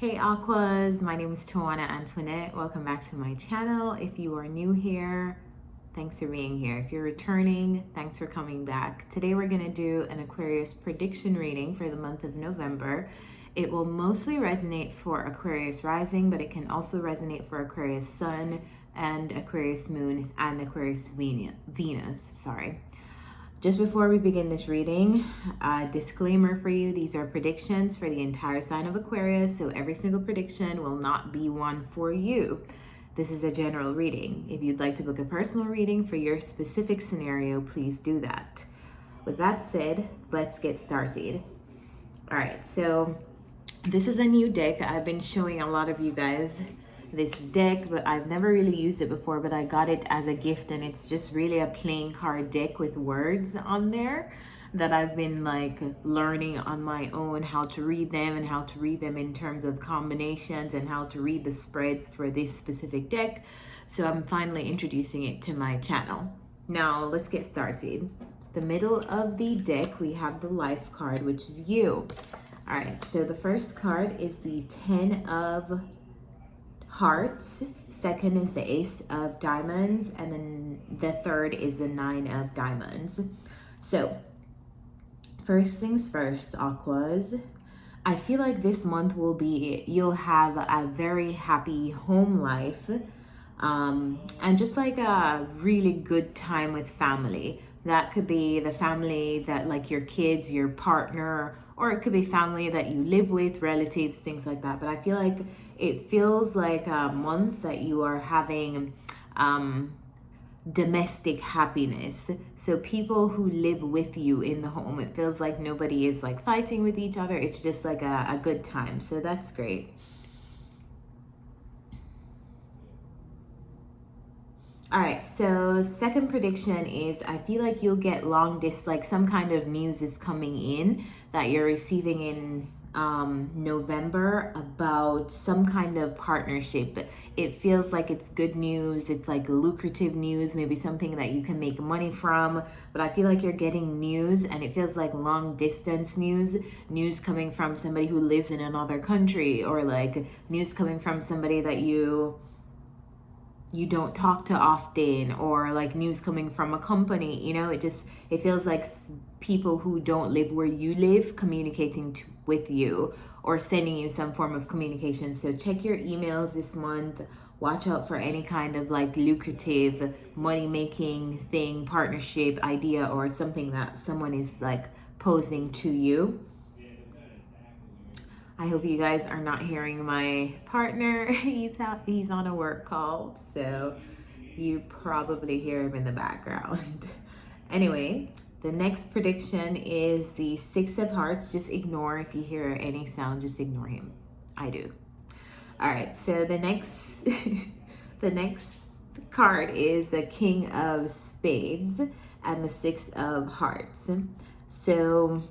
Hey Aquas, my name is Tawanantoinette. Welcome back to my channel. If you are new here, thanks for being here. If you're returning, thanks for coming back. Today we're going to do an Aquarius prediction reading for the month of November. It will mostly resonate for Aquarius rising, but it can also resonate for Aquarius sun and Aquarius moon and Aquarius Venus. Just before we begin this reading, a disclaimer for you. These are predictions for the entire sign of Aquarius, so every single prediction will not be one for you. This is a general reading. If you'd like to book a personal reading for your specific scenario, please do that. With that said, let's get started. All right, so this is a new deck. I've been showing a lot of you guys this deck, but I've never really used it before, but I got it as a gift, and it's just really a playing card deck with words on there that I've been like learning on my own how to read them and how to read them in terms of combinations and how to read the spreads for this specific deck. So I'm finally introducing it to my channel. Now let's get started. The middle of the deck, we have the life card, which is you. All right, so the first card is the 10 of Hearts, second is the Ace of Diamonds, and then the third is the 9 of Diamonds. So first things first, Aquas, I feel like this month you'll have a very happy home life, and just like a really good time with family. That could be the family that, like, your kids, your partner, or it could be family that you live with, relatives, things like that. But I feel like it feels like a month that you are having domestic happiness. So people who live with you in the home, it feels like nobody is like fighting with each other. It's just like a good time. So that's great. All right, so second prediction is I feel like you'll get like some kind of news is coming in that you're receiving in November about some kind of partnership. It feels like it's good news. It's like lucrative news, maybe something that you can make money from. But I feel like you're getting news, and it feels like long distance news coming from somebody who lives in another country, or like news coming from somebody that you don't talk to often, or like news coming from a company. It feels like people who don't live where you live communicating with you or sending you some form of communication. So check your emails this month. Watch out for any kind of like lucrative money making thing, partnership idea, or something that someone is like posing to you. I hope you guys are not hearing my partner. He's on a work call, so you probably hear him in the background. Anyway, the next prediction is the 6 of Hearts. Just ignore if you hear any sound, just ignore him. I do. All right, so the next the next card is the King of Spades and the 6 of Hearts. So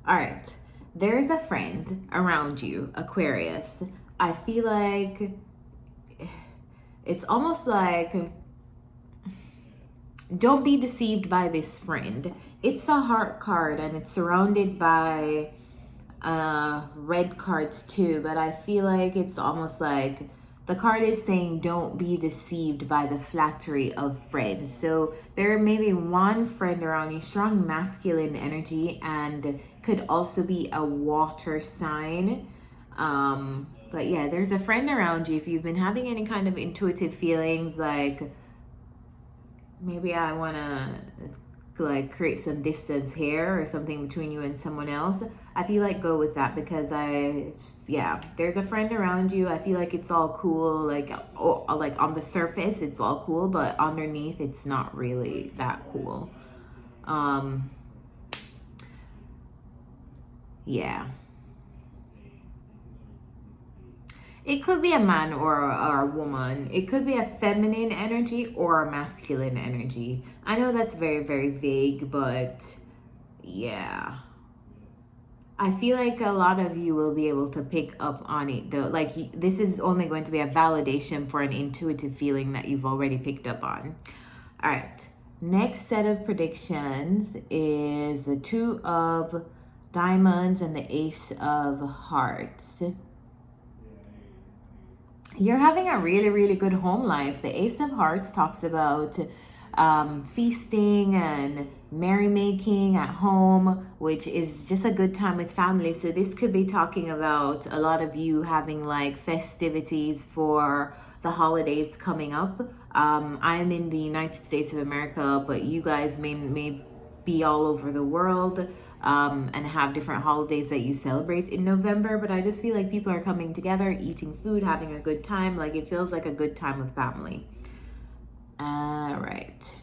all right, there's a friend around you, Aquarius. I feel like it's almost like, don't be deceived by this friend. It's a heart card, and it's surrounded by red cards too, but I feel like it's almost like the card is saying don't be deceived by the flattery of friends. So there may be one friend around you, strong masculine energy, and could also be a water sign. But yeah, there's a friend around you. If you've been having any kind of intuitive feelings, like maybe I want to like create some distance here or something between you and someone else, I feel like go with that, because there's a friend around you. I feel like it's all cool, like on the surface it's all cool, but underneath it's not really that cool. It could be a man or a woman. It could be a feminine energy or a masculine energy. I know that's very, very vague, but yeah. I feel like a lot of you will be able to pick up on it though. Like, this is only going to be a validation for an intuitive feeling that you've already picked up on. All right. Next set of predictions is the 2 of Diamonds and the Ace of Hearts. You're having a really, really good home life. The Ace of Hearts talks about feasting and merrymaking at home, which is just a good time with family. So this could be talking about a lot of you having like festivities for the holidays coming up. I'm in the United States of America, but you guys may be all over the world. And have different holidays that you celebrate in November. But I just feel like people are coming together, eating food, having a good time. Like it feels like a good time with family. All right.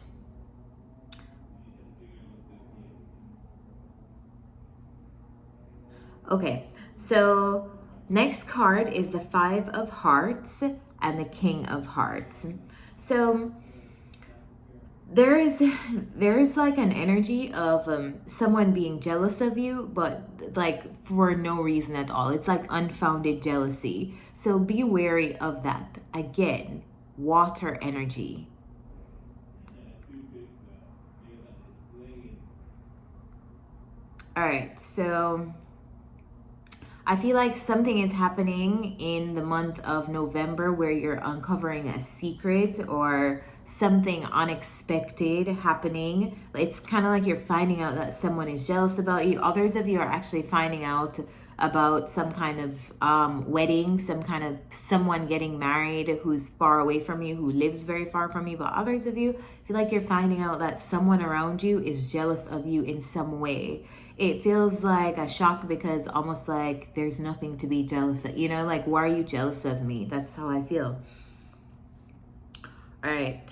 Okay, so next card is the Five of Hearts and the King of Hearts. So there is like an energy of someone being jealous of you, but like for no reason at all. It's like unfounded jealousy. So be wary of that. Again, water energy. All right, so I feel like something is happening in the month of November where you're uncovering a secret or something unexpected happening. It's kind of like you're finding out that someone is jealous about you. Others of you are actually finding out about some kind of wedding, some kind of someone getting married who's far away from you, who lives very far from you. But others of you feel like you're finding out that someone around you is jealous of you in some way. It feels like a shock because almost like there's nothing to be jealous of. You know, like, why are you jealous of me? That's how I feel. All right.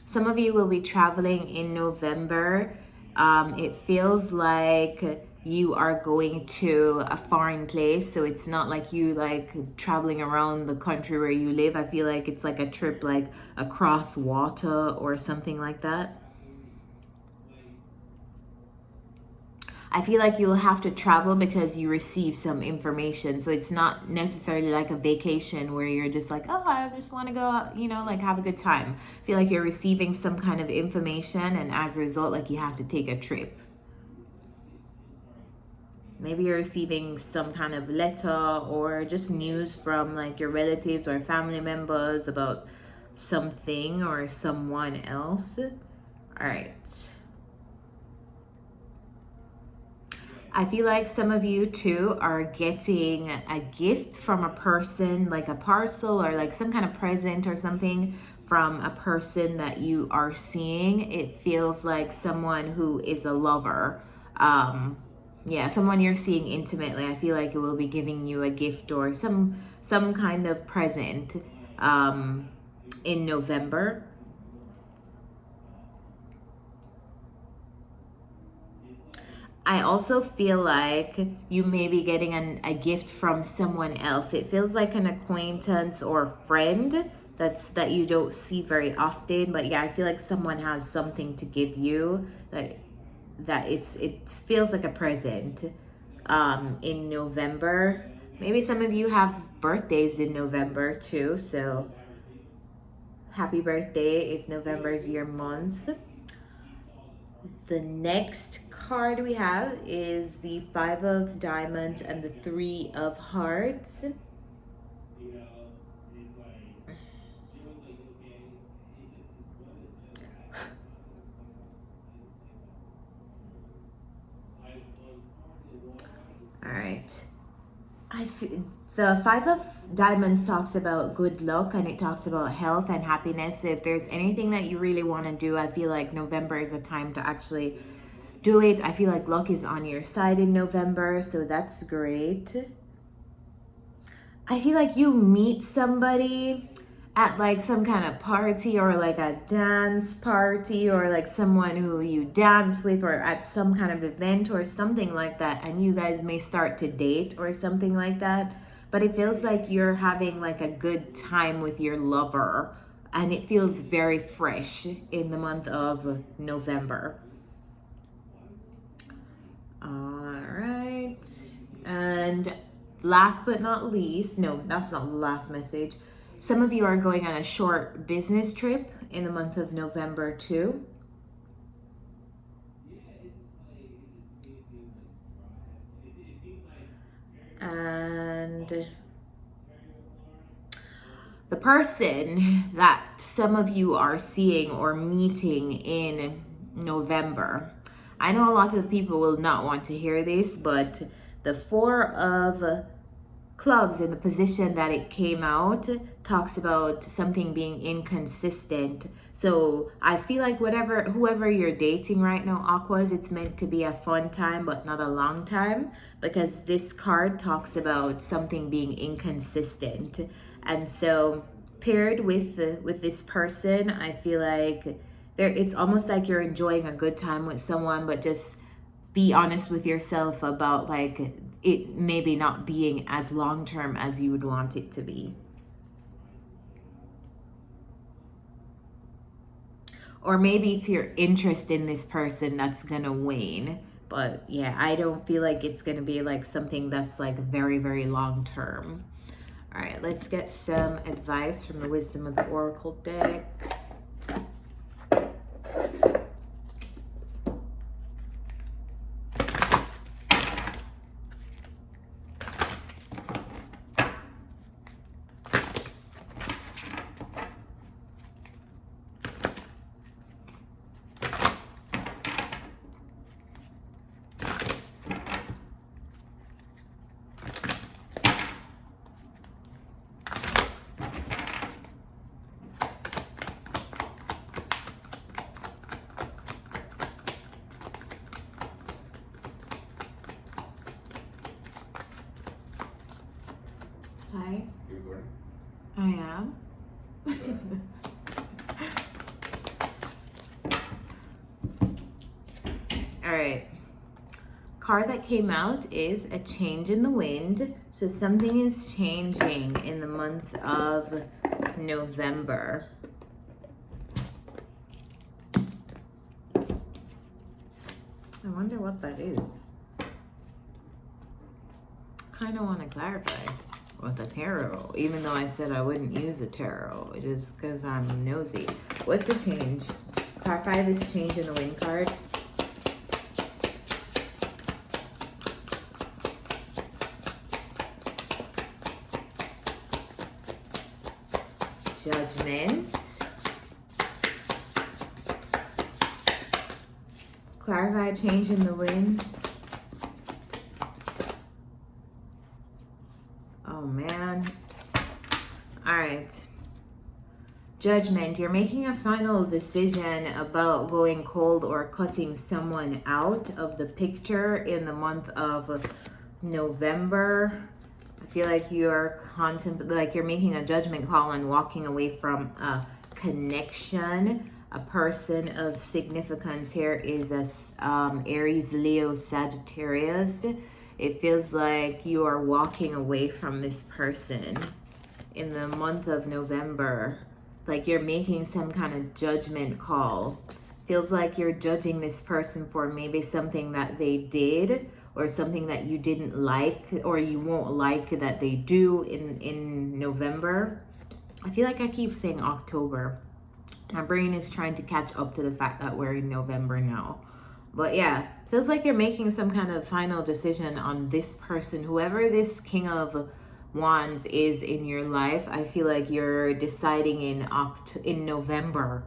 Some of you will be traveling in November. It feels like you are going to a foreign place, so it's not like you like traveling around the country where you live. I feel like it's like a trip like across water or something like that. I feel like you'll have to travel because you receive some information. So it's not necessarily like a vacation where you're just like, oh, I just want to go out, you know, like have a good time. I feel like you're receiving some kind of information, and as a result, like you have to take a trip. Maybe you're receiving some kind of letter or just news from like your relatives or family members about something or someone else. All right. I feel like some of you too are getting a gift from a person, like a parcel or like some kind of present or something from a person that you are seeing. It feels like someone who is a lover. Yeah, someone you're seeing intimately. I feel like it will be giving you a gift or some kind of present in November. I also feel like you may be getting a gift from someone else. It feels like an acquaintance or friend that you don't see very often. But yeah, I feel like someone has something to give you that it feels like a present in November. Maybe some of you have birthdays in November too. So happy birthday if November is your month. The next card we have is the Five of Diamonds and the Three of Hearts. All right. The Five of Diamonds talks about good luck and it talks about health and happiness. If there's anything that you really want to do, I feel like November is a time to actually do it. I feel like luck is on your side in November, so that's great. I feel like you meet somebody at like some kind of party or like a dance party or like someone who you dance with or at some kind of event or something like that, and you guys may start to date or something like that. But it feels like you're having like a good time with your lover, and it feels very fresh in the month of November. All right. And last but not least, no, that's not the last message. Some of you are going on a short business trip in the month of November too. And the person that some of you are seeing or meeting in November, I know a lot of people will not want to hear this, but the Four of Clubs in the position that it came out talks about something being inconsistent. So I feel like whoever you're dating right now, Aquas, it's meant to be a fun time but not a long time, because this card talks about something being inconsistent. And so paired with this person, I feel like it's almost like you're enjoying a good time with someone, but just be honest with yourself about like it maybe not being as long term as you would want it to be. Or maybe it's your interest in this person that's gonna wane. But yeah, I don't feel like it's gonna be like something that's like very, very long term. All right, let's get some advice from the Wisdom of the Oracle deck. Hi. You recording? I am. All right. Card that came out is a change in the wind. So something is changing in the month of November. I wonder what that is. Kind of want to clarify with a tarot, even though I said I wouldn't use a tarot, just because I'm nosy. What's the change? Clarify this change in the wind card. Judgment. Clarify change in the wind. Oh man. All right. Judgment. You're making a final decision about going cold or cutting someone out of the picture in the month of November. I feel like you're you're making a judgment call and walking away from a connection. A person of significance here is a Aries, Leo, Sagittarius. It feels like you are walking away from this person in the month of November. Like you're making some kind of judgment call. Feels like you're judging this person for maybe something that they did or something that you didn't like or you won't like that they do in November. I feel like I keep saying October. My brain is trying to catch up to the fact that we're in November now. But yeah, feels like you're making some kind of final decision on this person. Whoever this King of Wands is in your life, I feel like you're deciding in November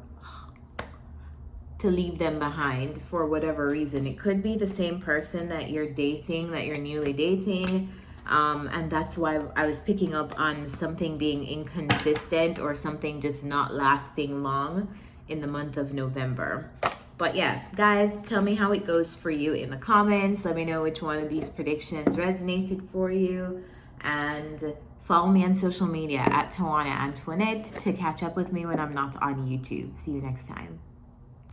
to leave them behind for whatever reason. It could be the same person that you're dating, that you're newly dating. And that's why I was picking up on something being inconsistent or something just not lasting long in the month of November. But yeah, guys, tell me how it goes for you in the comments. Let me know which one of these predictions resonated for you. And follow me on social media at tawanantoinette to catch up with me when I'm not on YouTube. See you next time.